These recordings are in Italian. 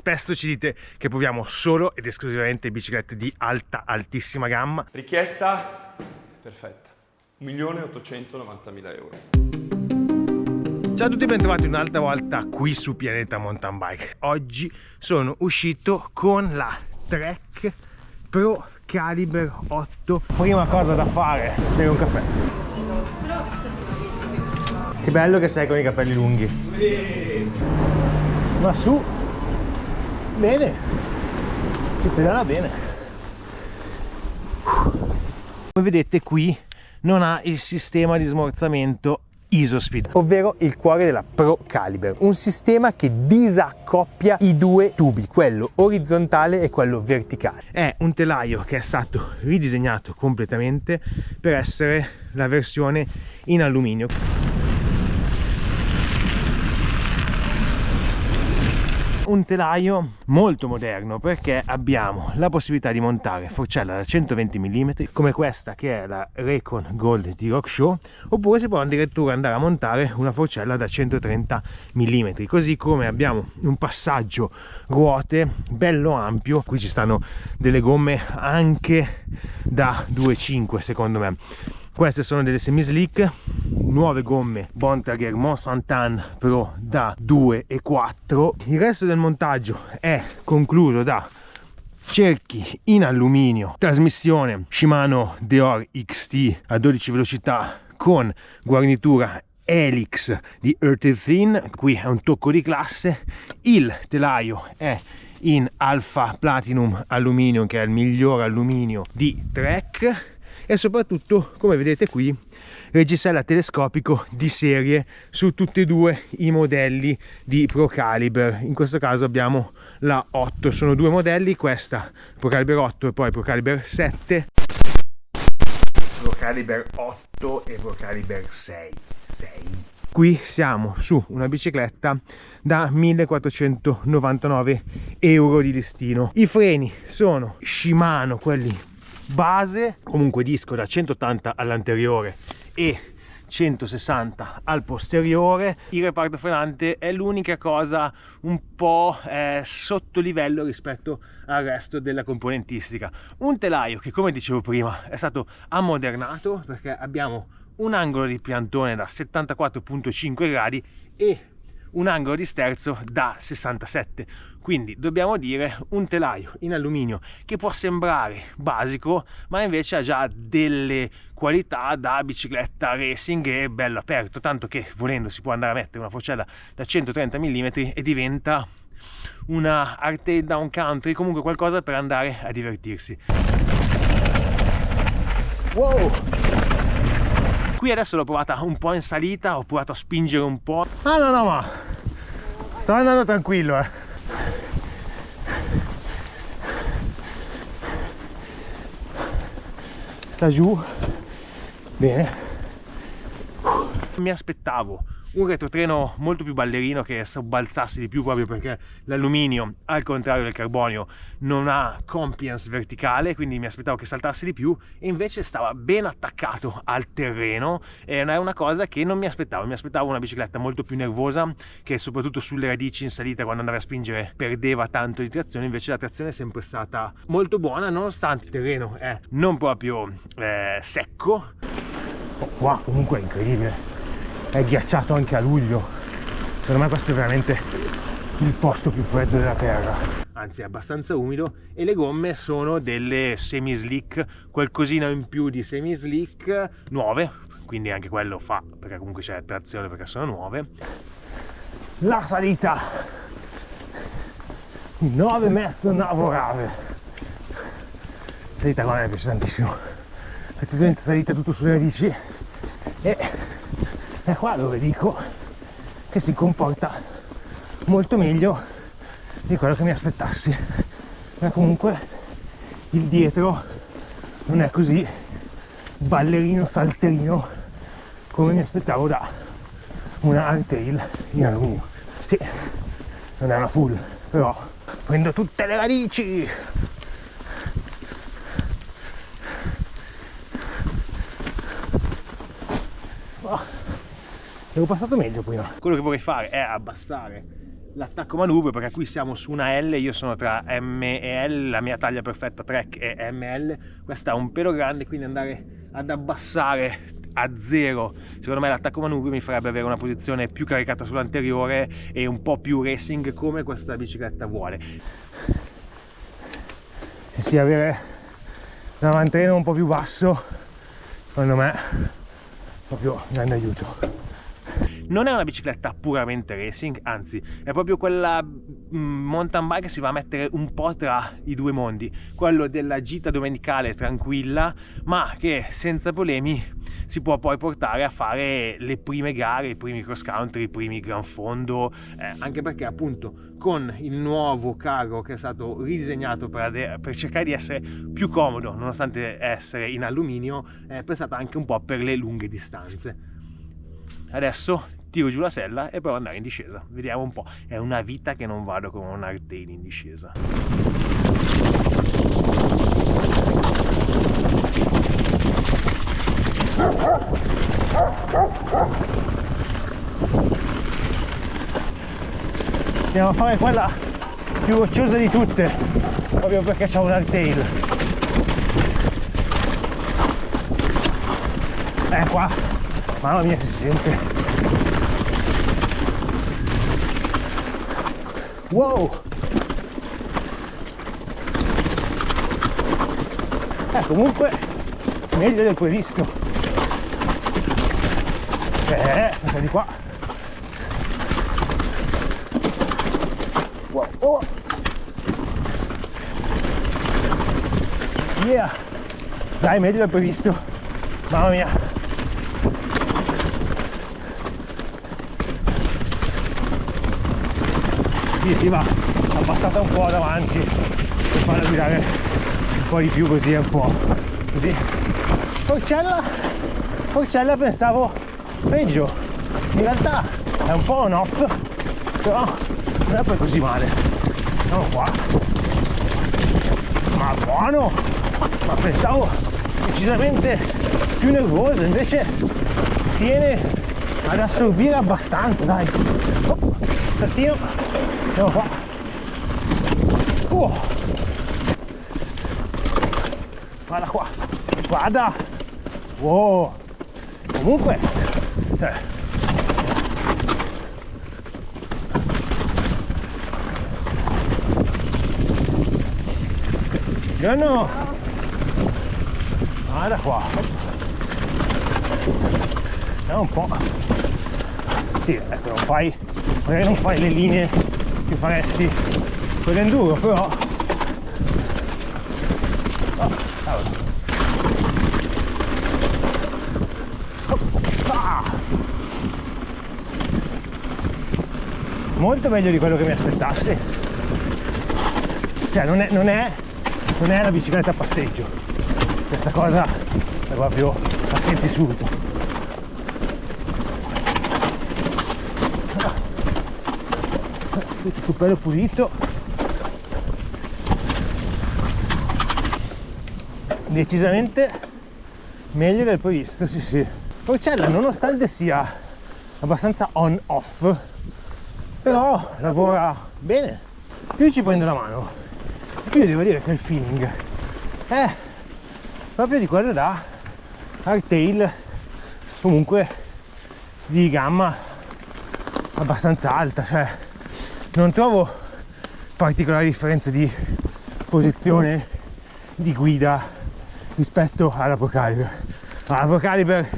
spesso ci dite che proviamo solo ed esclusivamente biciclette di altissima gamma. Richiesta perfetta, 1.890.000 euro. Ciao a tutti e bentrovati un'altra volta qui su Pianeta Mountain Bike. Oggi sono uscito con la Trek Pro Caliber 8. Prima cosa da fare, bere un caffè. Che bello che sei con i capelli lunghi. Ma su, bene, si pedala bene. Come vedete qui non ha il sistema di smorzamento Isospeed, ovvero il cuore della Pro Caliber, un sistema che disaccoppia i due tubi, quello orizzontale e quello verticale. È un telaio che è stato ridisegnato completamente per essere la versione in alluminio. Un telaio molto moderno perché abbiamo la possibilità di montare forcella da 120 mm come questa che è la Recon Gold di Rock Show, oppure si può addirittura andare a montare una forcella da 130 mm, così come abbiamo un passaggio ruote bello ampio. Qui ci stanno delle gomme anche da 2,5 secondo me. Queste sono delle semi slick, nuove gomme Bontrager Monsantan Pro da 2,4. Il resto del montaggio è concluso da cerchi in alluminio, trasmissione Shimano Deore XT a 12 velocità con guarnitura Helix di Earthed Thin. Qui è un tocco di classe. Il telaio è in Alpha Platinum Alluminio, che è il miglior alluminio di Trek, e soprattutto, come vedete qui, reggisella telescopico di serie su tutti e due i modelli di Pro Caliber. In questo caso abbiamo la 8, sono due modelli, questa Pro Caliber 8 e poi Pro Caliber 7. Pro Caliber 8 e Pro Caliber 6. Qui siamo su una bicicletta da 1.499 euro di listino. I freni sono Shimano, quelli base, comunque disco da 180 all'anteriore e 160 al posteriore. Il reparto frenante è l'unica cosa un po' sotto livello rispetto al resto della componentistica. Un telaio che, come dicevo prima, è stato ammodernato perché abbiamo un angolo di piantone da 74,5 gradi e un angolo di sterzo da 67, quindi dobbiamo dire un telaio in alluminio che può sembrare basico ma invece ha già delle qualità da bicicletta racing e bello aperto, tanto che volendo si può andare a mettere una forcella da 130 mm e diventa una hardtail down country, comunque qualcosa per andare a divertirsi. Wow! Qui adesso l'ho provata un po' in salita, ho provato a spingere un po'. Ah no, ma sto andando tranquillo, Sta giù, bene. Mi aspettavo un retrotreno molto più ballerino che sobbalzasse di più, proprio perché l'alluminio, al contrario del carbonio, non ha compliance verticale, quindi mi aspettavo che saltasse di più, e invece stava ben attaccato al terreno, e è una cosa che non mi aspettavo. Mi aspettavo una bicicletta molto più nervosa, che soprattutto sulle radici in salita, quando andava a spingere, perdeva tanto di trazione. Invece la trazione è sempre stata molto buona, nonostante il terreno è non proprio secco. Wow, comunque è incredibile, è ghiacciato anche a luglio. Secondo me questo è veramente il posto più freddo della terra, anzi è abbastanza umido. E le gomme sono delle semi slick, qualcosina in più di semi slick nuove, quindi anche quello fa, perché comunque c'è trazione perché sono nuove. La salita 9 mesto lavorare, salita qua mi piace tantissimo, praticamente salita tutto sulle radici, e è qua dove dico che si comporta molto meglio di quello che mi aspettassi, ma comunque il dietro non è così ballerino salterino come mi aspettavo da una hardtail in alluminio. Sì, non è una full, però prendo tutte le radici. Ero passato meglio prima. Quello che vorrei fare è abbassare l'attacco manubrio, perché qui siamo su una L, io sono tra M e L, la mia taglia perfetta Trek è ML, questa è un pelo grande, quindi andare ad abbassare a 0 secondo me l'attacco manubrio mi farebbe avere una posizione più caricata sull'anteriore e un po' più racing come questa bicicletta vuole. Sì, avere l'avantreno un po' più basso secondo me proprio grande aiuto. Non è una bicicletta puramente racing, anzi è proprio quella mountain bike che si va a mettere un po' tra i due mondi, quello della gita domenicale tranquilla ma che senza problemi si può poi portare a fare le prime gare, i primi cross country, i primi gran fondo, anche perché appunto con il nuovo carro che è stato ridisegnato per cercare di essere più comodo nonostante essere in alluminio, è pensato anche un po' per le lunghe distanze. Adesso tiro giù la sella e provo ad andare in discesa, vediamo un po', è una vita che non vado con un hardtail in discesa. Andiamo a fare quella più rocciosa di tutte, proprio perché c'è un hardtail. Qua, mamma mia, si sente. Wow! Comunque meglio del previsto. Questa di qua. Wow! Oh. Yeah! Dai, meglio del previsto. Mamma mia! Si va abbassata un po' davanti per farla guidare un po' di più, così è un po' così. Forcella pensavo peggio, in realtà è un po' on off, però non è poi così male. Andiamo qua, ma buono, ma pensavo decisamente più nervoso, invece tiene ad assorbire abbastanza, dai. Saltino. Andiamo qua. Guarda qua, guarda. Wow. Comunque no. Guarda qua. È un po'. Sì, ecco, magari non fai le linee che faresti con l'enduro, però molto meglio di quello che mi aspettassi. Cioè non è la bicicletta a passeggio, questa cosa è proprio la senti subito. Tutto bello pulito, decisamente meglio del previsto. Sì. Forcella, nonostante sia abbastanza on off, però lavora bene, più ci prendo la mano, più devo dire che il feeling è proprio di quello da hardtail, comunque di gamma abbastanza alta, cioè non trovo particolari differenze di posizione di guida rispetto alla Pro Caliber. La Pro Caliber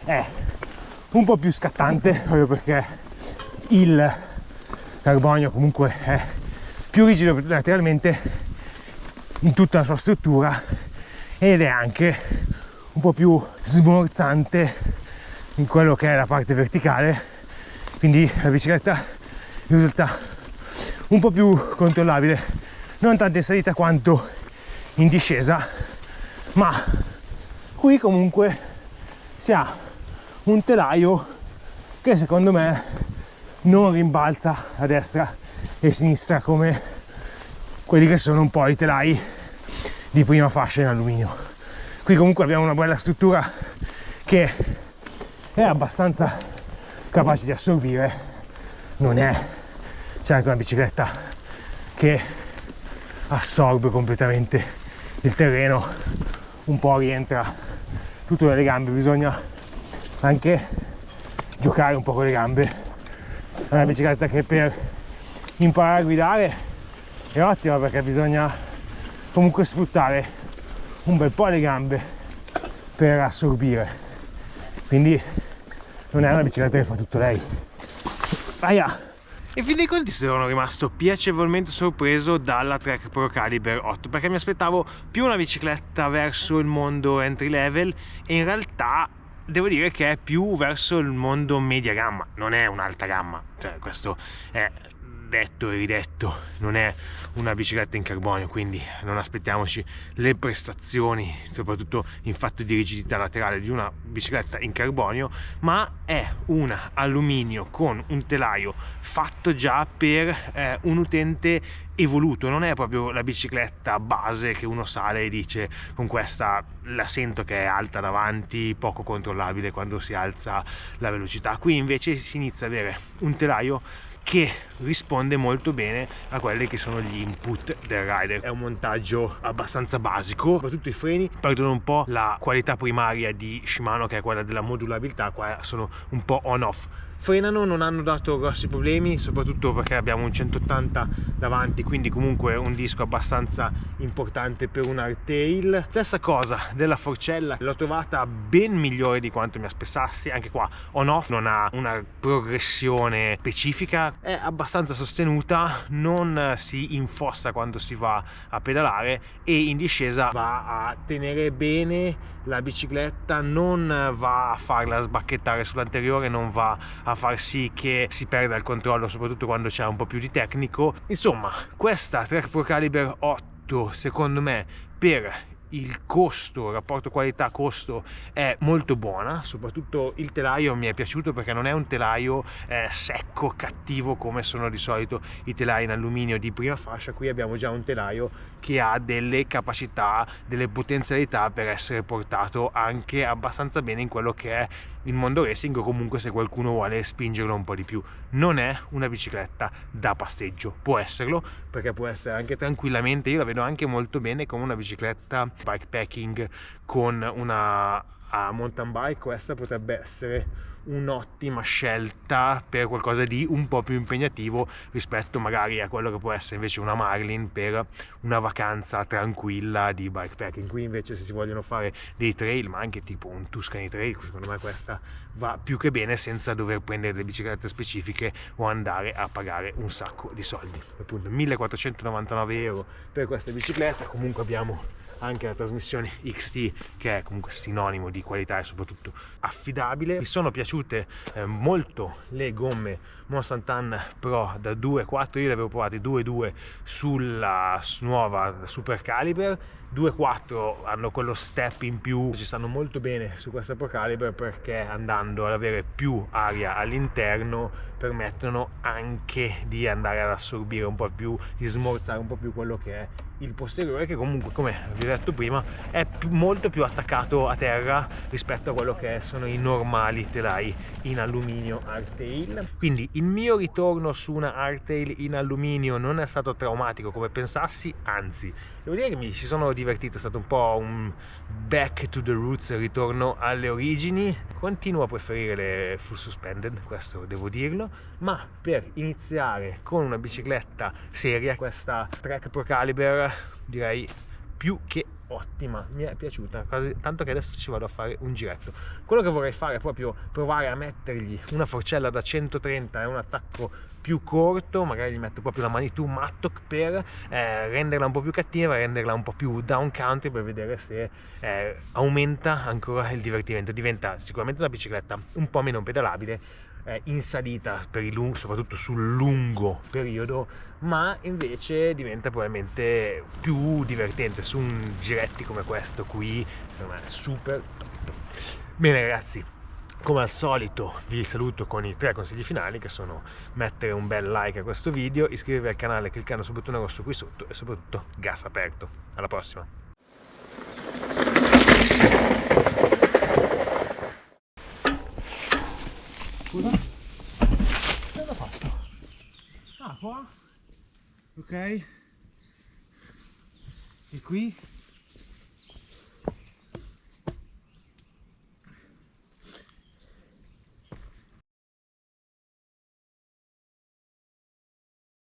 è un po' più scattante proprio perché il carbonio comunque è più rigido lateralmente in tutta la sua struttura ed è anche un po' più smorzante in quello che è la parte verticale, quindi la bicicletta risulta un po' più controllabile, non tanto in salita quanto in discesa, ma qui comunque si ha un telaio che secondo me non rimbalza a destra e a sinistra come quelli che sono un po' i telai di prima fascia in alluminio. Qui comunque abbiamo una bella struttura che è abbastanza capace di assorbire, non è certo, una bicicletta che assorbe completamente il terreno, un po' rientra tutto nelle gambe, bisogna anche giocare un po' con le gambe. È una bicicletta che per imparare a guidare è ottima, perché bisogna comunque sfruttare un bel po' le gambe per assorbire, quindi non è una bicicletta che fa tutto lei. Aia! In fin dei conti sono rimasto piacevolmente sorpreso dalla Trek Pro Caliber 8, perché mi aspettavo più una bicicletta verso il mondo entry level e in realtà devo dire che è più verso il mondo media gamma, non è un'alta gamma, cioè questo è detto e ridetto, non è una bicicletta in carbonio, quindi non aspettiamoci le prestazioni, soprattutto in fatto di rigidità laterale, di una bicicletta in carbonio, ma è un alluminio con un telaio fatto già per un utente evoluto, non è proprio la bicicletta base che uno sale e dice con questa la sento che è alta davanti, poco controllabile quando si alza la velocità. Qui invece si inizia ad avere un telaio che risponde molto bene a quelli che sono gli input del rider. È un montaggio abbastanza basico, soprattutto i freni perdono un po' la qualità primaria di Shimano, che è quella della modulabilità, qua sono un po' on-off. Frenano, non hanno dato grossi problemi, soprattutto perché abbiamo un 180 davanti, quindi comunque un disco abbastanza importante per un hardtail. Stessa cosa della forcella, l'ho trovata ben migliore di quanto mi aspettassi, anche qua on off non ha una progressione specifica, è abbastanza sostenuta, non si infossa quando si va a pedalare e in discesa va a tenere bene la bicicletta, non va a farla sbacchettare sull'anteriore, non va a far sì che si perda il controllo, soprattutto quando c'è un po' più di tecnico. Insomma, questa Trek Pro Caliber 8 secondo me per il costo, il rapporto qualità-costo è molto buona, soprattutto il telaio mi è piaciuto perché non è un telaio secco, cattivo come sono di solito i telai in alluminio di prima fascia. Qui abbiamo già un telaio che ha delle capacità, delle potenzialità per essere portato anche abbastanza bene in quello che è il mondo racing, o comunque se qualcuno vuole spingerlo un po' di più. Non è una bicicletta da passeggio, può esserlo, perché può essere anche tranquillamente, io la vedo anche molto bene come una bicicletta bikepacking con una mountain bike. Questa potrebbe essere un'ottima scelta per qualcosa di un po' più impegnativo rispetto magari a quello che può essere invece una Marlin per una vacanza tranquilla di bikepacking. Qui invece se si vogliono fare dei trail, ma anche tipo un Tuscany Trail, secondo me questa va più che bene senza dover prendere le biciclette specifiche o andare a pagare un sacco di soldi. Appunto 1499 euro per questa bicicletta. Comunque abbiamo anche la trasmissione XT, che è comunque sinonimo di qualità e soprattutto affidabile. Mi sono piaciute molto le gomme Monsantan Pro da 2.4, io le avevo provate 2.2 sulla nuova Super Caliber. 2.4 hanno quello step in più, ci stanno molto bene su questa Pro Caliber perché andando ad avere più aria all'interno permettono anche di andare ad assorbire un po' più, di smorzare un po' più quello che è il posteriore, che comunque, come vi ho detto prima, è molto più attaccato a terra rispetto a quello che sono i normali telai in alluminio hardtail. Quindi il mio ritorno su una hardtail in alluminio non è stato traumatico come pensassi, anzi devo dire che mi ci sono divertito, è stato un po' un back to the roots, ritorno alle origini. Continuo a preferire le full suspended, questo devo dirlo, ma per iniziare con una bicicletta seria, questa Trek Pro Caliber direi più che ottima, mi è piaciuta, tanto che adesso ci vado a fare un giretto. Quello che vorrei fare è proprio provare a mettergli una forcella da 130 e un attacco più corto, magari gli metto proprio la Manitou Mattock per renderla un po' più cattiva, renderla un po' più down country, per vedere se aumenta ancora il divertimento. Diventa sicuramente una bicicletta un po' meno pedalabile in salita per soprattutto sul lungo periodo, ma invece diventa probabilmente più divertente su un giretti come questo qui, secondo me è super top. Bene ragazzi, come al solito vi saluto con i 3 consigli finali, che sono mettere un bel like a questo video, iscrivervi al canale cliccando sul bottone rosso qui sotto e soprattutto gas aperto. Alla prossima! Scusa? Cosa ho fatto? Ah, qua, ok, e qui